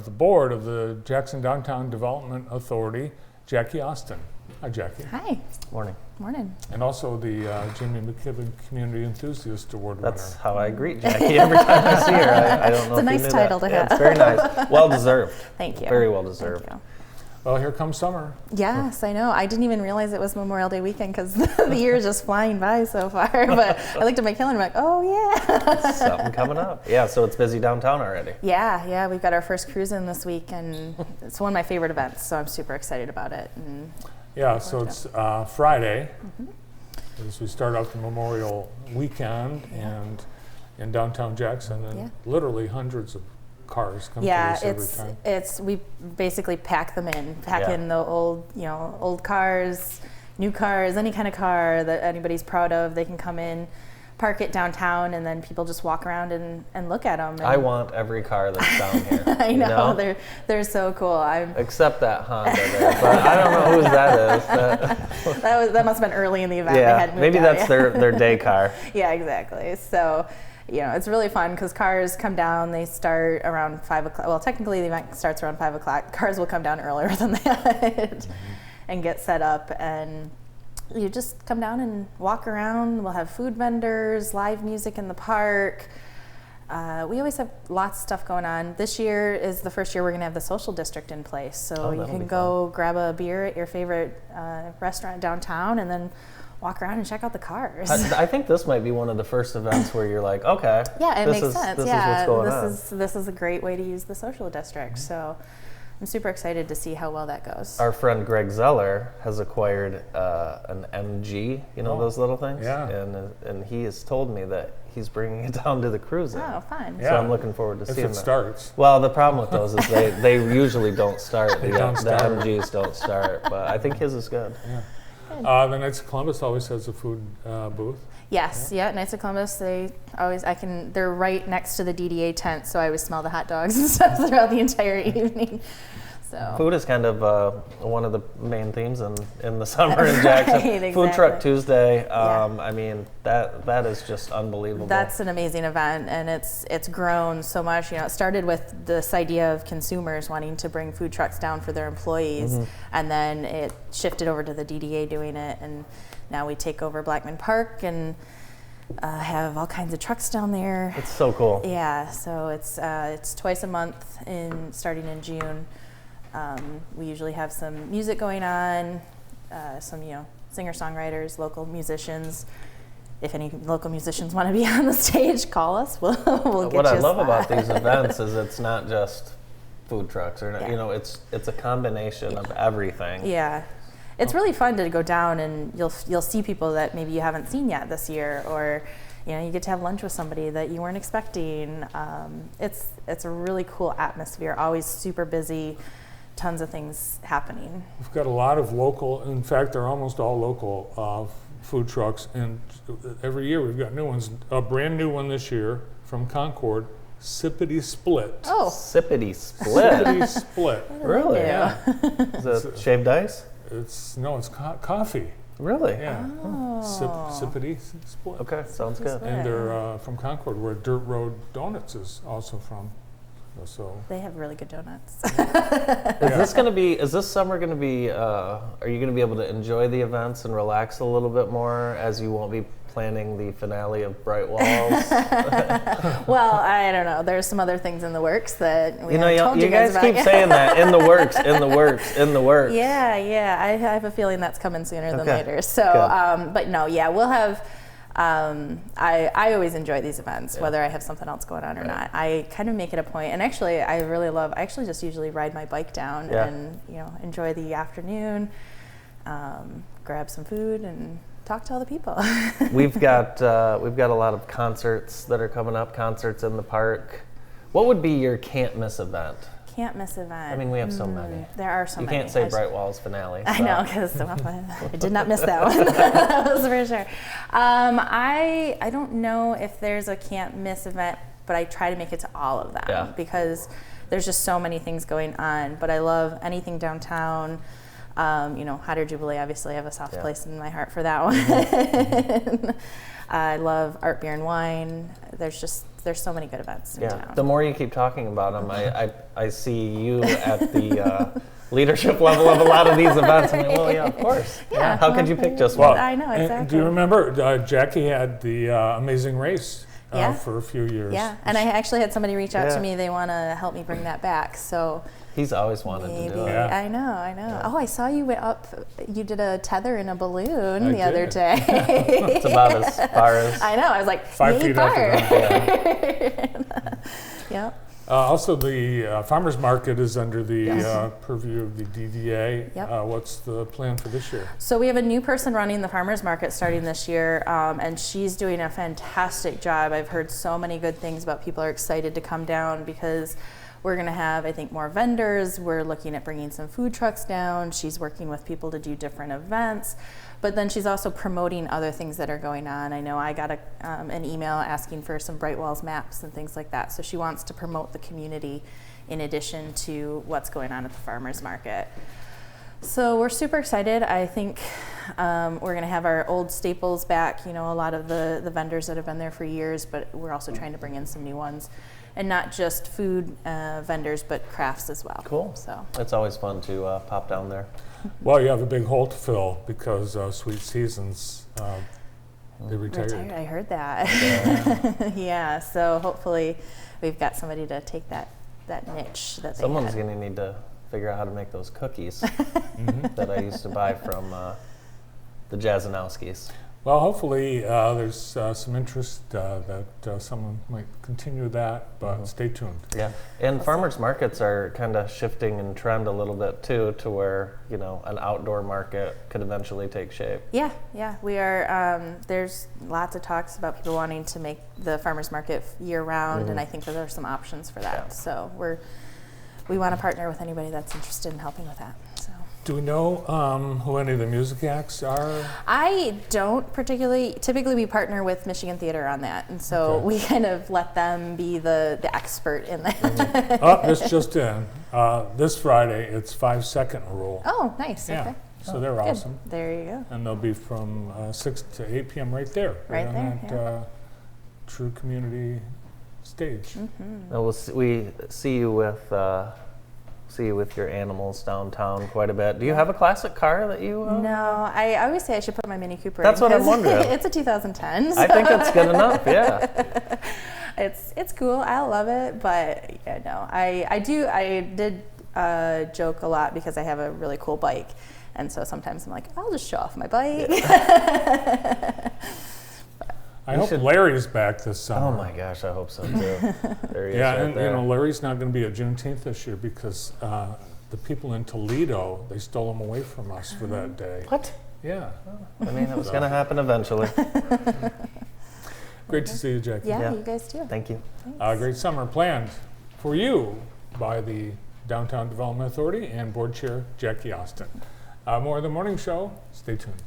the board of the Jackson Downtown Development Authority, Jacque Austin. Hi, Jacque. Hi. Morning. Morning. And also the Jamie McKibben Community Enthusiast Award That's winner. how I greet Jacque every time I see her. I don't know It's a if nice you knew title that. to Yeah, have. it's very nice. Well deserved. Thank you. Very well deserved. Thank you. Well, here comes summer. Yes, I know. I didn't even realize it was Memorial Day weekend because the year is just flying by so far. But I looked at my calendar and I'm like, oh yeah. Something coming up. Yeah, so it's busy downtown already. Yeah. We've got our first cruise in this week, and it's one of my favorite events, so I'm super excited about it. And Yeah, so it's Friday as we start out the Memorial Weekend and in downtown Jackson, and literally hundreds of cars come through this every time. it's we basically pack them in, in the old cars, new cars, any kind of car that anybody's proud of. They can come in, park it downtown, and then people just walk around and look at them. And I want every car that's down here. I know, they're so cool. Except that Honda there, but I don't know whose that is. That must have been early in the event. Yeah, they had moved maybe out, that's their day car. Yeah, exactly. So, it's really fun because cars come down. They start around 5 o'clock. Well, technically the event starts around 5 o'clock. Cars will come down earlier than that and get set up, and you just come down and walk around. We'll have food vendors, live music in the park. We always have lots of stuff going on. This year is the first year we're going to have the social district in place. So you can go grab a beer at your favorite restaurant downtown and then walk around and check out the cars. I think this might be one of the first events where you're like, okay, yeah, it makes sense. This is what's going on. This is a great way to use the social district. So I'm super excited to see how well that goes. Our friend Greg Zeller has acquired an MG, those little things? Yeah. And he has told me that he's bringing it down to the cruising. Oh, fun. So I'm looking forward to seeing that. If it starts. Well, the problem with those is they usually don't start. They the don't start. MGs don't start, but I think his is good. Yeah. The Knights of Columbus always has a food booth. Yes, yeah, Knights of Columbus, they're right next to the DDA tent, so I always smell the hot dogs and stuff throughout the entire evening. So food is kind of one of the main themes in the summer in Jackson. Right, exactly. Food Truck Tuesday. I mean, that is just unbelievable. That's an amazing event, and it's grown so much. It started with this idea of consumers wanting to bring food trucks down for their employees, and then it shifted over to the DDA doing it, and now we take over Blackman Park and have all kinds of trucks down there. It's so cool. Yeah, so it's twice a month starting in June. We usually have some music going on, some singer-songwriters, local musicians. If any local musicians want to be on the stage, call us. We'll get what you I a love spot. about these events is it's not just food trucks, or it's a combination of everything. Yeah, it's really fun to go down and you'll see people that maybe you haven't seen yet this year, or you get to have lunch with somebody that you weren't expecting. It's a really cool atmosphere. Always super busy. Tons of things happening. We've got a lot of local, in fact, they're almost all local food trucks, and every year we've got new ones. A brand new one this year from Concord, Sippity Split. Oh. Sippity Split. Sippity Split. Really? Yeah. Is it shaved ice? It's coffee. Really? Yeah. Oh. Sippity Split. Okay, sounds good. And they're from Concord, where Dirt Road Donuts is also from. So They have really good donuts. Is this summer going to be, are you going to be able to enjoy the events and relax a little bit more, as you won't be planning the finale of Bright Walls? Well, I don't know. There's some other things in the works that we haven't told you guys about keep yet. saying that, in the works, in the works, in the works. Yeah. I have a feeling that's coming sooner than Okay. later. So, but no, we'll have. I always enjoy these events, whether I have something else going on or not. I kind of make it a point, and actually, I actually just usually ride my bike down and enjoy the afternoon, grab some food, and talk to all the people. We've got a lot of concerts that are coming up. Concerts in the park. What would be your can't miss event? Can't miss event. I mean, we have so many. There are so You many. can't say Bright Walls finale. I so. know, because I did not miss that one. That was for sure. I don't know if there's a can't miss event, but I try to make it to all of them because there's just so many things going on. But I love anything downtown. Hot Air Jubilee, obviously, I have a soft place in my heart for that one. I love Art, Beer, and Wine. There's there's so many good events in town. The more you keep talking about them, I see you at the leadership level of a lot of these events. I'm like, well, yeah, of course. Yeah. How could you pick just one? I know, exactly. Do you remember Jacque had the Amazing Race for a few years? Yeah, and I actually had somebody reach out to me. They want to help me bring that back. So he's always wanted to do it. Yeah. I know. Yeah. Oh, I saw you went up. You did a tether in a balloon the other day. It's about as far as I know. I was like 5 feet off the ground. Yep. Also, the farmers market is under the purview of the DDA. Yep. What's the plan for this year? So we have a new person running the farmers market starting this year, and she's doing a fantastic job. I've heard so many good things about people are excited to come down because we're going to have, I think, more vendors. We're looking at bringing some food trucks down. She's working with people to do different events. But then she's also promoting other things that are going on. I know I got an email asking for some Bright Walls maps and things like that. So she wants to promote the community in addition to what's going on at the farmers market. So we're super excited. I think we're going to have our old staples back, a lot of the vendors that have been there for years, but we're also trying to bring in some new ones. And not just food vendors, but crafts as well. Cool. So it's always fun to pop down there. Well, you have a big hole to fill because Sweet Seasons, they retired. I heard that. Yeah, so hopefully we've got somebody to take that niche that Someone's going to need to figure out how to make those cookies that I used to buy from the Jazanowskis. Well, hopefully there's some interest that someone might continue that, but stay tuned. Yeah, and farmers markets are kind of shifting in trend a little bit too, to where an outdoor market could eventually take shape. Yeah, we are. There's lots of talks about people wanting to make the farmers market year round, and I think that there are some options for that. Yeah. So we want to partner with anybody that's interested in helping with that. So. Do we know who any of the music acts are? I don't particularly. Typically, we partner with Michigan Theater on that, and so we kind of let them be the expert in that. Oh, this just in. This Friday, it's 5-second rule. Oh, nice. Yeah. Okay. So they're good. awesome. There you go. And they'll be from 6 to 8 p.m. right there. Right on there, that true community stage. Now we see you with your animals downtown quite a bit. Do you have a classic car that you? No, I always say I should put my Mini Cooper. That's what I'm wondering. It's a 2010. So. I think it's good enough. Yeah. It's cool. I love it, but yeah, no, I did joke a lot because I have a really cool bike, and so sometimes I'm like, I'll just show off my bike. I hope Larry's back this summer. Oh my gosh, I hope so too. There he is Yeah, right and there. Larry's not going to be at Juneteenth this year because the people in Toledo, they stole him away from us for that day. What? Yeah. I mean, it was going to happen eventually. Great to see you, Jacque. Yeah, you guys too. Thank you. Great summer planned for you by the Downtown Development Authority and Board Chair Jacque Austin. More of the morning show. Stay tuned.